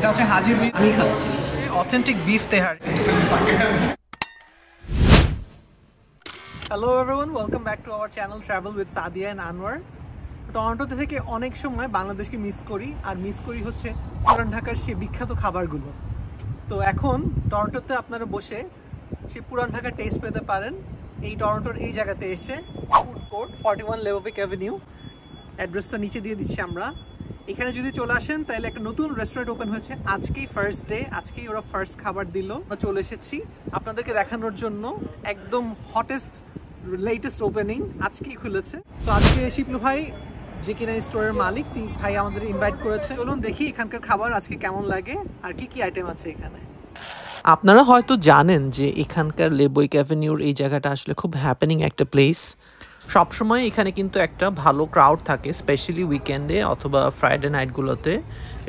এটা হচ্ছে হাজির বিফ, আমি খাচ্ছি authentic beef tehari. Hello everyone, welcome back to our channel travel with Sadia and Anwar. Toronto থেকে অনেক সময় বাংলাদেশকে মিস করি, আর মিস করি হচ্ছে পুরান ঢাকার সেই বিখ্যাত খাবারগুলো। তো এখন টরন্টোতে আপনারা বসে সেই পুরান ঢাকার টেস্ট পেতে পারেন এই টরন্টোর এই জায়গাতে এসে। ফুড কোর্ট 41 লেবোভিক অ্যাভিনিউ, অ্যাড্রেসটা নিচে দিয়ে দিচ্ছি আমরা। এখানে যদি চলে আসেন তাহলে একটা নতুন রেস্টুরেন্ট ওপেন হয়েছে, আজকেই ফার্স্ট ডে, আজকেই ওরা ফার্স্ট খাবার দিল। আমরা চলে এসেছি আপনাদেরকে দেখানোর জন্য, একদম হটেস্ট লেটেস্ট ওপেনিং আজকেই খুলেছে। তো আজকে শিপলু ভাই যে কিনা স্টোরের মালিক, তিনি ভাই আমাদের ইনভাইট করেছে। চলুন দেখি এখানকার খাবার আজকে কেমন লাগে আর কি কি আইটেম আছে এখানে। আপনারা হয়তো জানেন যে এখানকার লেবোভিক অ্যাভিনিউর এই জায়গাটা আসলে খুব হ্যাপেনিং একটা প্লেস। সবসময় এখানে কিন্তু একটা ভালো ক্রাউড থাকে, স্পেশালি উইকেন্ডে অথবা ফ্রাইডে নাইটগুলোতে,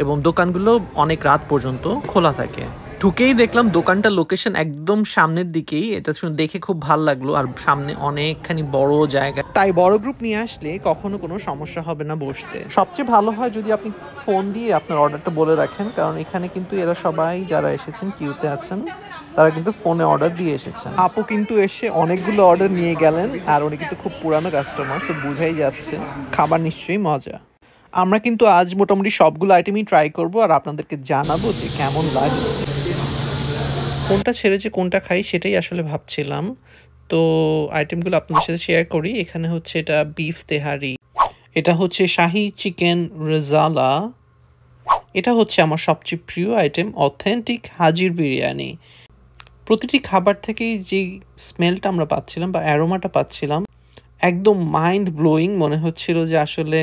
এবং দোকানগুলো অনেক রাত পর্যন্ত খোলা থাকে। ঢুকেই দেখলাম দোকানটার লোকেশন একদম সামনের দিকেই, এটা দেখে খুব ভালো লাগলো। আর সামনে অনেকখানি বড় জায়গা, তাই বড় গ্রুপ নিয়ে আসলে কখনো কোনো সমস্যা হবে না বসতে। সবচেয়ে ভালো হয় যদি আপনি ফোন দিয়ে আপনার অর্ডারটা বলে রাখেন, কারণ এখানে কিন্তু এরা সবাই যারা এসেছেন কিউতে আছেন তারা কিন্তু ফোনে অর্ডার দিয়ে এসেছেন। আপু কিন্তু এসে অনেকগুলো অর্ডার নিয়ে গেলেন, আর উনি কিন্তু খুব পুরানো কাস্টমার, সো বুঝাই যাচ্ছে খাবার নিশ্চয়ই মজা। আমরা কিন্তু আজ মোটামুটি সবগুলো আইটেমই ট্রাই করব আর আপনাদেরকে জানাবো যে কেমন লাগে। কোনটা ছেড়ে যে কোনটা খাই সেটাই আসলে ভাবছিলাম। তো আইটেমগুলো আপনাদের সাথে শেয়ার করি। এখানে হচ্ছে এটা বিফ তেহারি, এটা হচ্ছে শাহি চিকেন রেজালা, এটা হচ্ছে আমার সবচেয়ে প্রিয় আইটেম অথেন্টিক হাজির বিরিয়ানি। প্রতিটি খাবার থেকেই যে স্মেলটা আমরা পাচ্ছিলাম বা অ্যারোমাটা পাচ্ছিলাম, একদম মাইন্ড ব্লোয়িং মনে হচ্ছিল যে আসলে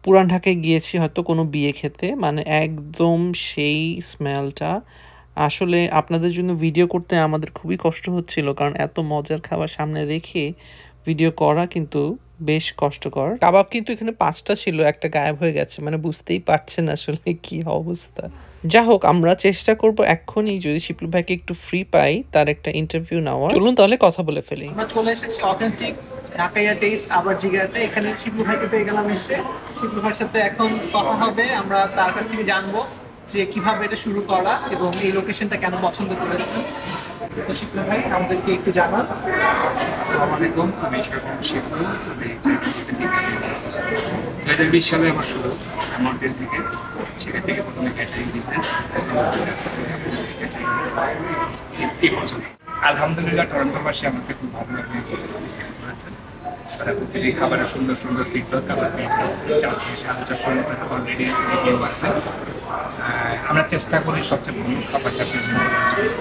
পুরান ঢাকায় গিয়েছি হয়তো কোনো বিয়ে খেতে, মানে একদম সেই স্মেলটা। আসলে আপনাদের জন্য ভিডিও করতে আমাদের খুবই কষ্ট হচ্ছিল, কারণ এত মজার খাবার সামনে রেখে ভিডিও করা কিন্তু বেশ কষ্টকর। কাবাব কিন্তু এখানে 5টা ছিল, একটা গায়েব হয়ে গেছে, মানে বুঝতেই পারছেন আসলে কি অবস্থা। যা হোক, আমরা চেষ্টা করব এক্ষুনি যদি শিপলু ভাইকে একটু ফ্রি পাই তার একটা ইন্টারভিউ নেওয়ার। চলুন তাহলে কথা বলে ফেলি। আমরা চলে এসেছি অথেন্টিক ঢাকাইয়া টেস্ট আবার জিগাতে। এখানে শিপলু ভাইকে পেয়ে গেলাম এসে। শিপলু ভাইয়ের সাথে এখন কথা হবে, আমরা তার কাছ থেকে জানবো যে কিভাবে এটা শুরু করা এবং এই লোকেশনটা কেন পছন্দ করেছেন। তো শিপলু ভাই আমাদেরকে একটু জানান। আসসালামু আলাইকুম, আমি শিপলু। আমি 2020 সালে আমার শুরু মডেল থেকে, সেখান থেকে প্রথমে ক্যাটারিং বিজনেস, এই পর্যন্ত আলহামদুলিল্লাহ টরন্টোবাসী আমাকে খুব ভালোভাবে রিসিভ করেছেন। তারা প্রতিটি খাবারের সুন্দর সুন্দর ফিডব্যাক আমার পেয়েছে। 4,400 অলরেডি রিভিউ আছে। আমরা চেষ্টা করি সবচেয়ে ভালো খাবারটা প্রেজেন্ট করার জন্য।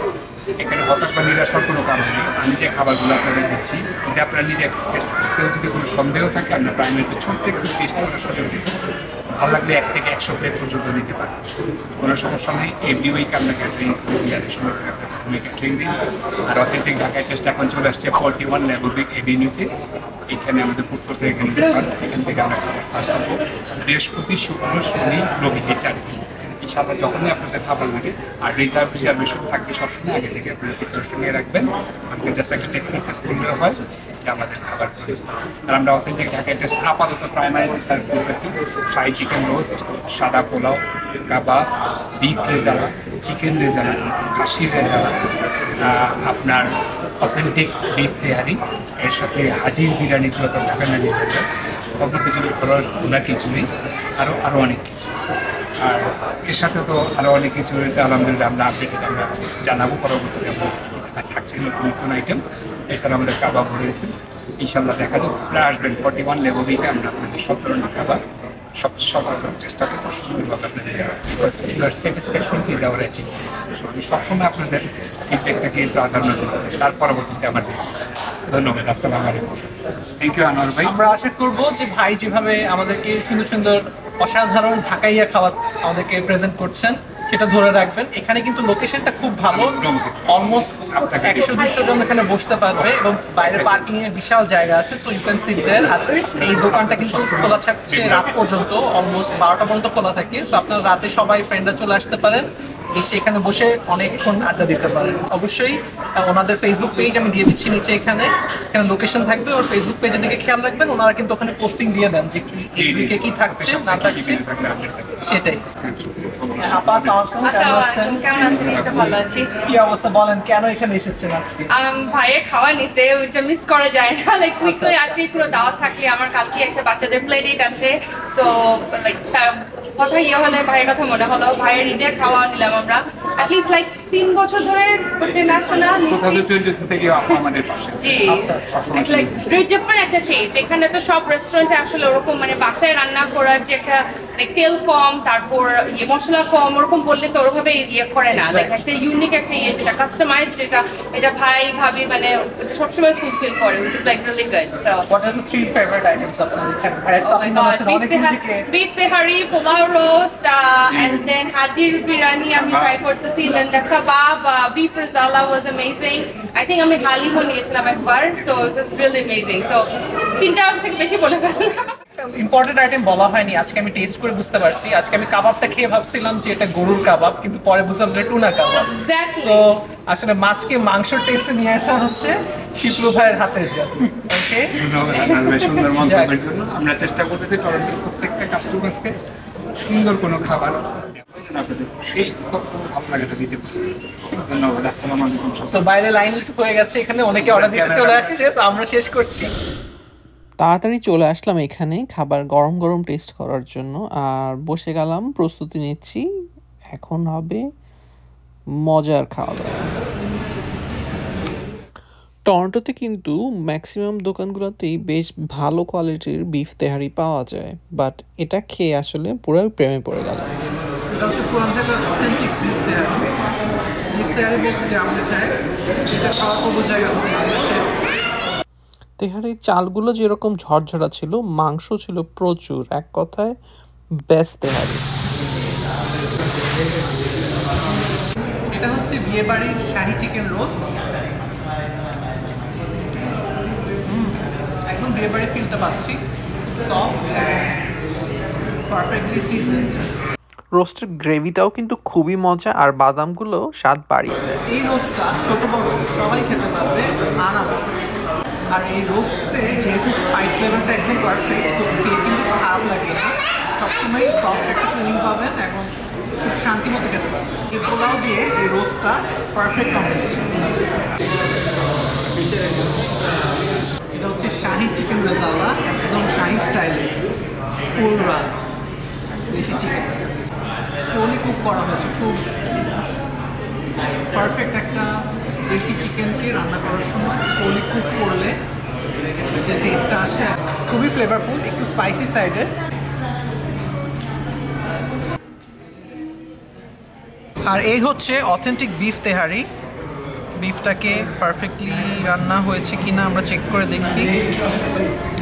এখানে হতাশ বা নিরাশার কোনো কারণ নেই। আমি যে খাবারগুলো আপনাদের দিচ্ছি, এটা আপনারা নিজে টেস্ট করতেও যদি কোনো সন্দেহ থাকে, আমরা প্রাইমারিতে ছোট্ট একটু টেস্ট করার সুযোগ দিই। ভালো লাগলে 1 থেকে 100 প্লেট পর্যন্ত নিতে পারেন, কোনো সমস্যা নেই। এভরি উইক আমরা ক্যাটারিং ইয়ারে শুরু করে আমরা প্রথমে ক্যাটারিং দিই। আর অথেন্টিক ঢাকায় টেস্ট এখন চলে আসছে 41 লেবোভিক এভিনিউতে। এখানে আমাদের ফুড কোর্টের এখানে দোকান, এখান থেকে আমরা খাবার সার্ভ করবো বৃহস্পতি, শুক্র, শনি, রবি, 4 দিন। ইনশাআল্লাহ যখনই আপনাদের খাবার লাগে, আর রিজার্ভেশন থাকবে সবসময়, আগে থেকে আপনারা প্রিপারেশন নিয়ে রাখবেন। আমাকে জাস্ট একটা টেক্সট মেসেজ করলেও হয় যে আমাদের খাবার প্রয়োজন। আর আমরা অথেন্টিক ঢাকায় টেস্ট আপাতত প্রাইমারিতে সার্ভ করতেছি শাহি চিকেন রোস্ট, সাদা পোলাও, কাবাব, বিফ রেজালা, চিকেন রেজালা, খাসির রেজালা, আপনার অথেন্টিক বিফ তেহারি, এর সাথে হাজির বিরিয়ানি, পুরাতন ঢাকা নাজির বাজার, অগ্রপিছন করার ওনার কিছু নেই, আরও অনেক কিছু। আর এর সাথে তো আরও অনেক কিছু রয়েছে, আলহামদুলিল্লাহ আমরা আপডেট আমরা জানাবো পরবর্তীতে। আর থাকছে নতুন নতুন আইটেম, এছাড়া আমাদের কাবাব রয়েছে। ইনশাল্লাহ দেখা যাবে, আপনারা আসবেন 41 লেবোভিকে, আমরা আপনাদের সব ধরনের খাবার সব চেষ্টা করবো সুন্দরভাবে আপনাদের দেওয়া। Because your satisfaction is our achievement. আমি সবসময় আপনাদের ফিডব্যাকটাকে প্রাধান্য দেবো, তার পরবর্তীতে আমার বিজনেস। ধন্যবাদ, আসসালামু আলাইকুম। থ্যাংক ইউ আনোয়ার ভাই। আমরা আশা করবো যে ভাই যেভাবে আমাদেরকে সুন্দর সুন্দর অসাধারণ ঢাকাইয়া খাবার আমাদেরকে প্রেজেন্ট করছেন সেটা ধরে রাখবেন। এখানে কিন্তু লোকেশনটা খুব ভালো, অলমোস্ট 100-200 জন এখানে বসতে পারবে এবং বাইরে পার্কিং এর বিশাল জায়গা আছে, সো ইউ ক্যান সিট দেয়ার। আর এই দোকানটা কিন্তু খোলা থাকছে রাত পর্যন্ত, অলমোস্ট 12টা পর্যন্ত খোলা থাকে। সো আপনার রাতে সবাই ফ্রেন্ডরা চলে আসতে পারেন এসে এখানে বসে অনেকক্ষণ আড্ডা দিতে পারেন। অবশ্যই ওনাদের ফেসবুক পেজ আমি দিয়ে দিচ্ছি নিচে, এখানে লোকেশন থাকবে, ওর ফেসবুক পেজের দিকে খেয়াল রাখবেন। ওনারা কিন্তু ওখানে পোস্টিং দিয়ে দেন যে কি এদিকে কি থাকছে না থাকছে সেটাই। আপা কেমন আছেন? কেমন আছেন? একটু ভালো আছি। কি অবস্থা বলেন, কেন এখানে এসেছেন আজকে? ভাইয়ের খাওয়া নিতে, ওইটা মিস করা যায় না। লাইক উইকলি আসি, কোনো দাওয়াত থাকলে। আমার কালকে একটা বাচ্চাদের প্লে ডেট আছে, সো লাইক কথা হলে ভাইয়ের কথা মনে হলো। ভাইয়ের ঈদের খাওয়া নিলাম আমরা। অ্যাটলিস্ট লাইক 3 বছর ধরে ন্যাশনাল 2022 থেকে আমাদের পাশে। জি, লাইক ভেরি ডিফারেন্ট একটা টেস্ট। এখানে তো সব রেস্টুরেন্টে আসলে ওরকম মানে বাসায় রান্না করার যে একটা তেল কম, তারপর মশলা কম, ওরকম বললে তো ওরভাবে করে না। লাইক একটা ইউনিক একটা যেটা কাস্টমাইজড, এটা ভাই ভাবি মানে সবসময় ফুলফিল করে, which is like really good. So what are the 3 favorite items আপনার এখানে? আপনি বলছেন অনেক দিন থেকে beef tehari, pulao roast, and then hajir biryani আমি ট্রাই করতেছি, then the kebab, beef risala was amazing. I think আমি হালিমও নিয়েছিলাম একবার, so it was really amazing. So 3টা থেকে বেশি বলে ফেললাম। ইম্পর্টেন্ট আইটেম বলা হয়নি, আজকে আমি টেস্ট করে বুঝতে পারছি। আজকে আমি কাবাবটা খেয়ে ভাবছিলাম যে এটা গরুর কাবাব, কিন্তু পরে বুঝলাম যে টুনা কাবাব। সো আসলে মাছকে মাংসের টেস্টে নিয়ে আসা হচ্ছে শিপলু ভাইয়ের হাতের জাদু। ওকে, ধন্যবাদ সুন্দর মন্তব্যের জন্য। আমরা চেষ্টা করতেছি টরন্টোর প্রত্যেকটা কাস্টমারকে সুন্দর কোনো খাবার আপনাদের সেই কতটুকু ভালো লাগাটা দিতে পারি। ধন্যবাদ। আসসালামু আলাইকুম। সো বাইরে লাইন হয়ে গেছে, এখানে অনেকে অর্ডার দিতে চলে আসছে, তো আমরা শেষ করছি। তাড়াতাড়ি চলে আসলাম এখানে খাবার গরম গরম টেস্ট করার জন্য, আর বসে গেলাম, প্রস্তুতি নিচ্ছি। এখন হবে মজার খাওয়া দাওয়া। টরন্টোতে কিন্তু ম্যাক্সিমাম দোকানগুলোতেই বেশ ভালো কোয়ালিটির বিফ তেহারি পাওয়া যায়, বাট এটা খেয়ে আসলে পুরো প্রেমে পড়ে গেল। এটা হচ্ছে পুরান ঢাকার অথেন্টিক বিফ তেহারি। বিফ তেহারি বলতে যা বোঝায়, এটা খাওয়ার পর বোঝা গেল তেহারির চালগুলো যেরকম ঝরঝরা ছিল, মাংস ছিল প্রচুর, এক কথায় বেস্ট তেহারি। এটা হচ্ছে বিয়ে বাড়ির শাহি চিকেন রোস্ট। একদম বিয়ে বাড়ি ফিলতে পাচ্ছি, সফট, পারফেক্টলি সিজনড। রোস্টের গ্রেভিটাও কিন্তু খুবই মজা, আর বাদামগুলো স্বাদ বাড়িয়ে দেয়। এই রোস্টটা ছোট বড় সবাই খেতে পারবে আরামে। আর এই রোস্টে যেহেতু স্পাইস লেভেলটা একদম পারফেক্ট, সো খেয়ে কিন্তু খারাপ লাগবে না, সবসময় সফট একটা ফিলিং পাবেন এবং খুব শান্তি মতো খেতে পারবেন। এই পোলাও দিয়ে এই রোস্টটা পারফেক্ট কম্বিনেশন। এটা হচ্ছে শাহি চিকেন রেজালা, একদম শাহি স্টাইলে, ফুল রান, দেশি চিকেন, স্লোলি কুক করা হয়েছে। খুব পারফেক্ট একটা দেশি চিকেনকে রান্না করার সময় স্লোলি কুক করলে যে টেস্টটা আসে, খুবই ফ্লেভারফুল, একটু স্পাইসি সাইডে। আর এই হচ্ছে অথেন্টিক বিফ তেহারি। বিফটাকে পারফেক্টলি রান্না হয়েছে কিনা আমরা চেক করে দেখি।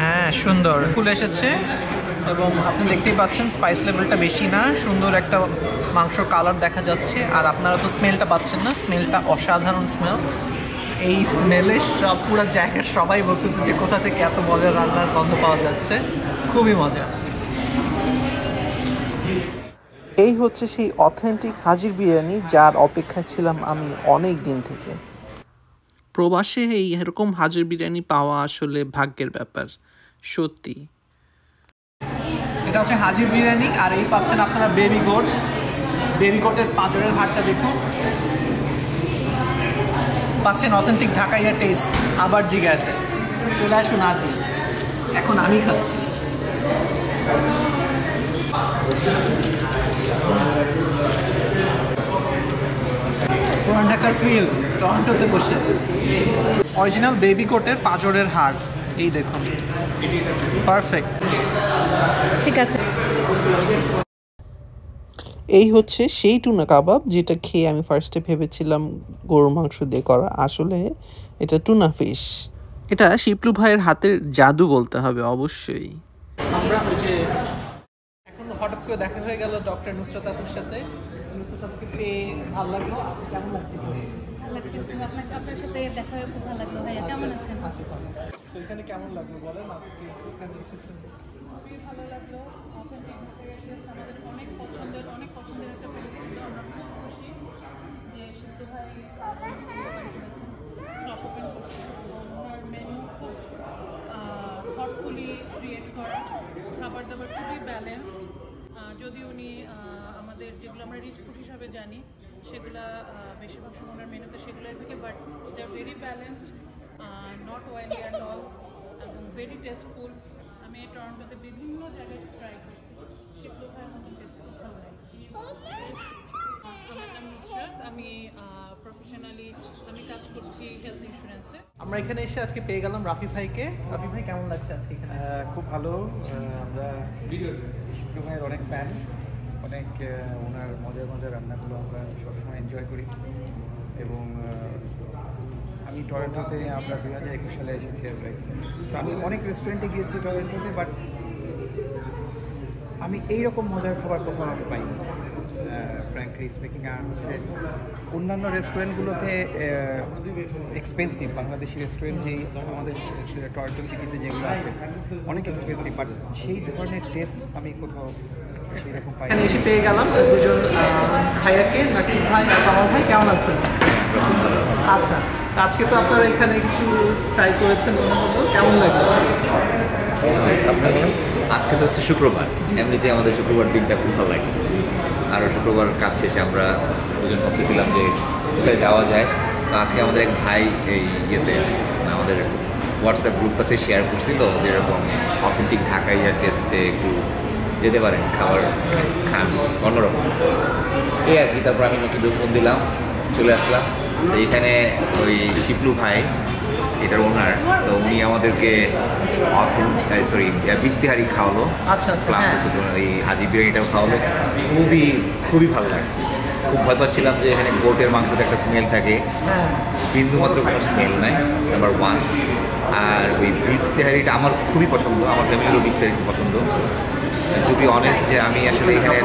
হ্যাঁ, সুন্দর ফুল এসেছে এবং আপনি দেখতেই পাচ্ছেন স্পাইস লেভেলটা বেশি না, সুন্দর একটা মাংস কালার দেখা যাচ্ছে। আর আপনারা তো স্মেলটা পাচ্ছেন না, স্মেলটা অসাধারণ স্মেল। এই স্মেলে সব পুরো জায়গার সবাই বলতেছে যে কোথা থেকে এত মজার রান্নার গন্ধ পাওয়া যাচ্ছে, খুবই মজা। এই হচ্ছে সেই অথেন্টিক হাজির বিরিয়ানি, যার অপেক্ষায় ছিলাম আমি অনেক দিন থেকে। প্রবাসে এই এরকম হাজির বিরিয়ানি পাওয়া আসলে ভাগ্যের ব্যাপার, সত্যি। এটা হচ্ছে হাজির বিরিয়ানি, আর এই পাচ্ছেন আপনারা বেবি গোট। বেবি গোটের পাঁজরের হাড়টা দেখুন, পাচ্ছেন অথেন্টিক ঢাকাইয়া টেস্ট। আবার জিগাতে চলে আসুন আজই, এখন আমি খাচ্ছি। পুরান ঢাকার ফিল, টরন্টোতে বসে। অরিজিনাল বেবি কোটের পাঁজরের হাড়, এই দেখুন, পারফেক্ট। ঠিক আছে। এই হচ্ছে সেই টুনা কাবাব, যেটা খেয়ে আমি ফার্স্টে ভেবেছিলাম গরুর মাংস দিয়ে করা, আসলে এটা টুনা ফিশ। এটা শিপলু ভাইয়ের হাতের জাদু বলতে হবে অবশ্যই। আমরা ওই যে এখন হঠাৎ করে দেখা হয়ে গেল ডক্টর নুসরাত আপুর সাথে। নুসরাত আপুকে পেয়ে ভালো লাগলো। কেমন লাগছে? আপনার সাথে দেখা হয়ে খুব ভালো লাগলো ভাইয়া, কেমন আছেন? আছি ভালো। তো এখানে কেমন লাগলো বলেন, আজকে এখানে এসেছেন? খুবই ভালো লাগলো। আমাদের অনেক পছন্দের একটা প্লেস ছিল, আমরা খুব খুশি। খাবার দাবার খুবই ব্যালেন্সড। যদি উনি আমাদের যেগুলো আমরা রিচ ফুড হিসাবে জানি সেগুলো বেশিরভাগ সময় ওনার মেনুতে সেগুলোই থাকে, but they are very balanced, not oily at all এবং ভেরি টেস্টফুল। আমি এই টরন্টোতে বিভিন্ন জায়গায় ট্রাই করছি, শিপলু ভাইয়ের মতন টেস্ট খুব ভালো লাগে। আমার নাম নুসরাত, আমি প্রফেশনালি আমি কাজ করছি হেলথ ইন্স্যুরেন্সে। আমরা এখানে এসে আজকে পেয়ে গেলাম রাফি ভাইকে। রাফি ভাই কেমন লাগছে আজকে এখানে? খুব ভালো। আমরা শিপলু ভাইয়ের অনেক ফ্যান, অনেক ওনার মজার মজার রান্নাগুলো আমরা সবসময় এনজয় করি। এবং আমি টরন্টোতে আমরা 2021 সালে এসেছি। তো আমি অনেক রেস্টুরেন্টে গিয়েছি টরন্টোতে, বাট আমি এইরকম মজার খাবার কোথাও আমি পাইনি, ফ্র্যাঙ্কলি স্পিকিং। আর হচ্ছে অন্যান্য রেস্টুরেন্টগুলোতে এক্সপেন্সিভ, বাংলাদেশি রেস্টুরেন্ট যেই আমাদের টরন্টো সিটিতে যেগুলো আছে অনেক এক্সপেন্সিভ, বাট সেই ধরনের টেস্ট আমি কোথাও সেরকম পাই। এখানে এসে পেয়ে গেলাম দুজন ভাইয়াকে, নাকিব ভাই আর কামাল ভাই। কেমন আছেন? আচ্ছা, আজকে তো আপনারা এখানে কিছু ট্রাই করেছেন, কেমন লাগলো? আজকে তো হচ্ছে শুক্রবার, এমনিতে আমাদের শুক্রবার দিনটা খুব ভালো লাগে। আরও শুক্রবার কাজ শেষে আমরা দুজন ভাবতেছিলাম যে কোথায় যাওয়া যায়। তো আজকে আমাদের এক ভাই এই ইয়েতে আমাদের হোয়াটসঅ্যাপ গ্রুপটাতে শেয়ার করছিল যেরকম অথেন্টিক ঢাকাইয়া টেস্টে একটু যেতে পারেন, খাবার খান অন্যরকম এই আর কি। তারপর আমি কিন্তু ফোন দিলাম, চলে আসলাম। তো এইখানে ওই শিপলু ভাই, এটার ওনার, তো উনি আমাদেরকে বিফ তেহারি খাওয়ালো, প্লাস হচ্ছে ওই হাজি বিরিয়ানিটাও খাওয়ালো। খুবই ভালো লাগছে। খুব ভয় পাচ্ছিলাম যে এখানে গোটের মাংসতে একটা স্মেল থাকে, বিন্দুমাত্র কোনো স্মেল নাই, নাম্বার 1। আর ওই বিফ তেহারিটা আমার খুবই পছন্দ, আমার ফ্যামিলিরও বিফ তেহারি খুব পছন্দ। টু বি অনেস্ট যে আমি আসলে এখানে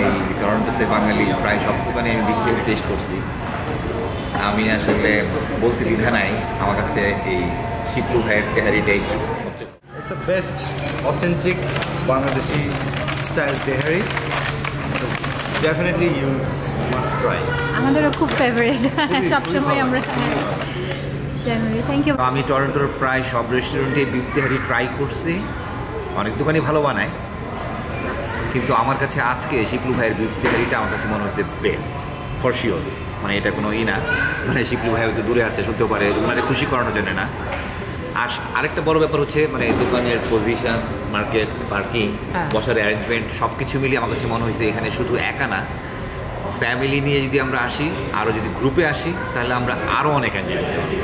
এই টরন্টোতে বাঙালি প্রায় সব দোকানে আমি বিফ তেহারি টেস্ট করছি। আমি আসলে বলতে দ্বিধা নাই, আমার কাছে এই শিপলু ভাইয়ের তেহারিটাই সবচেয়ে। It's the best authentic Bangladeshi style tehari. So definitely you must try it. আমাদেরও খুব ফেভারিট, সবসময় আমরা জানি। Thank you. আমি টরন্টোর প্রায় সব রেস্টুরেন্টে বিফ তেহারি ট্রাই করছি, অনেক দোকানই ভালো বানায়, কিন্তু আমার কাছে আজকে শিপলু ভাইয়ের বিফ তেহারিটা আমার কাছে মনে হচ্ছে বেস্ট ফর শিওর। মানে এটা কোনো না, মানে শিপলু ভাই হয়তো দূরে আছে, শুনতে পারে, ওনারে খুশি করানোর জন্য না। আর আরেকটা বড় ব্যাপার হচ্ছে মানে দোকানের পজিশন, মার্কেট, পার্কিং, বসার অ্যারেঞ্জমেন্ট সব কিছু মিলিয়ে আমার কাছে মনে হয়েছে এখানে শুধু একা না, ফ্যামিলি নিয়ে যদি আমরা আসি, আরও যদি গ্রুপে আসি, তাহলে আমরা আরও অনেক এনজয় করতে পারি।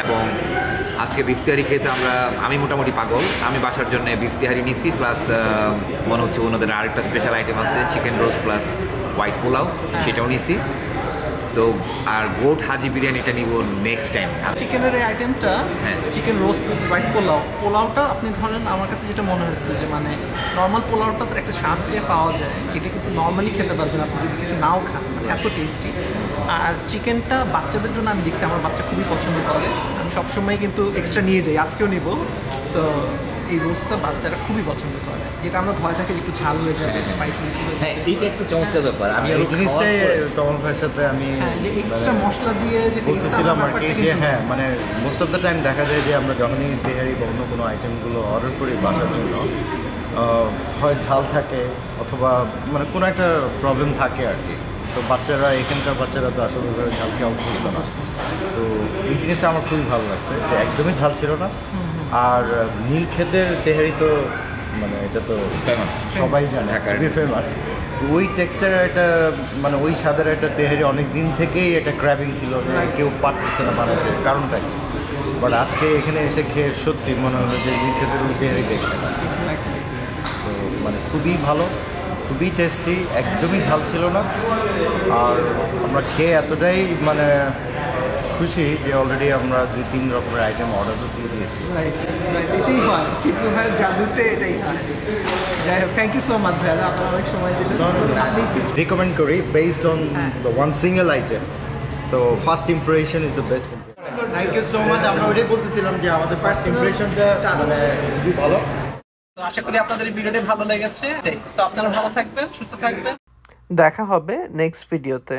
এবং আজকে বিফ তেহারি খেতে আমি মোটামুটি পাগল। আমি বাসার জন্য বিফ তেহারি নিছি, প্লাস মনে হচ্ছে ওনাদের আরেকটা স্পেশাল আইটেম আছে chicken roast plus white pulao, সেটাও নিছি। তো আর গোট হাজি বিরিয়ানিটা নিব নেক্সট টাইম। চিকেনের এই আইটেমটা, চিকেন রোস্ট উইথ হোয়াইট পোলাওটা আপনি ধরেন আমার কাছে যেটা মনে হয়েছে যে মানে নর্মাল পোলাওটাতে একটা স্বাদ যে পাওয়া যায়, এটা কিন্তু নর্মালি খেতে পারবেন আপনি যদি কিছু নাও খান, মানে এত টেস্টি। আর চিকেনটা বাচ্চাদের জন্য আমি দেখছি আমার বাচ্চা খুবই পছন্দ করে, আমি সবসময় কিন্তু এক্সট্রা নিয়ে যাই, আজকেও নিব। তো এই রোস্টটা বাচ্চারা খুবই পছন্দ করে, যেটা আমরা ভয় থাকে একটু ঝাল হয়ে যাবে, স্পাইসি বেশি হয়ে যাবে। এইটা একটা চমৎকার ব্যাপার। আমি এই জিনিসটাই তমল ভাইয়ের সাথে আমি যে এক্সট্রা মশলা দিয়ে যে বলতেছিলাম আর কি, যে হ্যাঁ মানে মোস্ট অফ দ্য টাইম দেখা যায় যে আমরা যখনই তেহারি বা অন্য কোনো আইটেমগুলো অর্ডার করি বাসার জন্য, হয় ঝাল থাকে অথবা মানে কোনো একটা প্রবলেম থাকে আর কি। তো বাচ্চারা, এখানকার বাচ্চারা তো আসলে ঝাল খেয়ে অভ্যস্ত না। তো এই জিনিসটা আমার খুবই ভালো লাগছে যে একদমই ঝাল ছিল না। আর নীলক্ষেতের তেহারি তো মানে এটা তো সবাই জানে, খুবই ফেমাস। তো ওই টেক্সচারের একটা মানে ওই স্বাদের একটা তেহারি অনেক দিন থেকেই একটা ক্র্যাবিং ছিল, যে কেউ পারতেছে না বানাতে, কারণটা কি। বাট আজকে এখানে এসে খেয়ে সত্যি মনে হলো যে নীলক্ষেতের ওই তেহারি দেখে। তো মানে খুবই ভালো, খুবই টেস্টি, একদমই ঝাল ছিল না। আর আমরা খেয়ে এতটাই মানে খুশি যে অলরেডি আমরা 2-3 রকমের আইটেম অর্ডারও দিয়ে দিয়েছি। এটাই হয় শিপলু ভাইয়ের জাদুতে, এটাই হয়। যাই হোক, থ্যাংক ইউ সো মাচ ভাইয়া, আপনারা অনেক সময় দিলেন। রিকমেন্ড করি based on the one single item. তো first impression is the best. Thank you so much. আমরা ওইটাই বলতেছিলাম যে আমাদের ফার্স্ট ইমপ্রেশনটা মানে খুবই ভালো। তো আশা করি আপনাদের এই ভিডিওটি ভালো লেগেছে। তো আপনারা ভালো থাকবেন, সুস্থ থাকবেন। দেখা হবে নেক্সট ভিডিওতে।